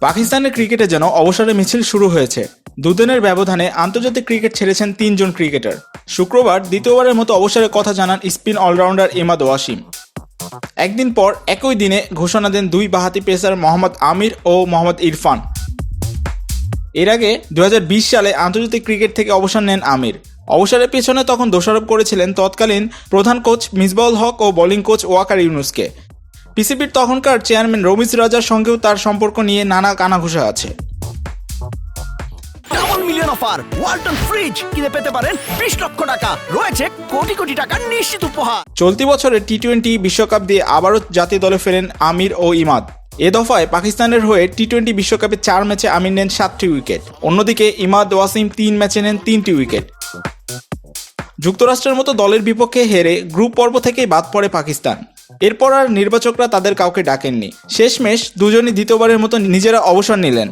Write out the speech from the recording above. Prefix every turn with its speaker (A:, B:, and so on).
A: পাকিস্তানের ক্রিকেটে যেন অবসরের মিছিল শুরু হয়েছে। দুদিনের ব্যবধানে আন্তর্জাতিক ক্রিকেট ছেড়েছেন ৩ জন ক্রিকেটার। শুক্রবার দ্বিতীয়বারের মতো অবসরের কথা জানান স্পিন অলরাউন্ডার ইমাদ ওয়াসিম। একদিন পর একই দিনে ঘোষণা দেন দুই বাঁহাতি পেসার মোহাম্মদ আমির ও মোহাম্মদ ইরফান। এর আগে ২০২০ সালে আন্তর্জাতিক ক্রিকেট থেকে অবসর নেন আমির। অবসরের পেছনে তখন দোষারোপ করেছিলেন তৎকালীন প্রধান কোচ মিসবাউল হক ও বোলিং কোচ ওয়াকার ইউনুসকে। পিসিবির তখনকার চেয়ারম্যান রমিজ রাজার সঙ্গেও তার সম্পর্ক নিয়ে নানা কানাঘুষা আছে।
B: Double million offer Walton fridge কিনে পেতে পারেন ২০ লক্ষ টাকা, রয়েছে কোটি কোটি টাকার নিশ্চিত উপহার।
A: চলতি বছরের টি-20 বিশ্বকাপ দিয়ে আবারও জাতীয় দলে ফেরেন আমির ও ইমাদ। এ দফায় পাকিস্তানের হয়ে টি-20 বিশ্বকাপে ৪ ম্যাচে আমির নেন ৭টি উইকেট, অন্যদিকে ইমাদ ওয়াসিম ৩ ম্যাচে নেন ৩টি উইকেট। যুক্তরাষ্ট্রের মতো দলের বিপক্ষে হেরে গ্রুপ পর্ব থেকেই বাদ পড়ে পাকিস্তান। এরপর আর নির্বাচকরা তাদের কাউকে ডাকেননি। শেষমেশ দুজনই দ্বিতীয়বারের মতো নিজেরা অবসর নিলেন।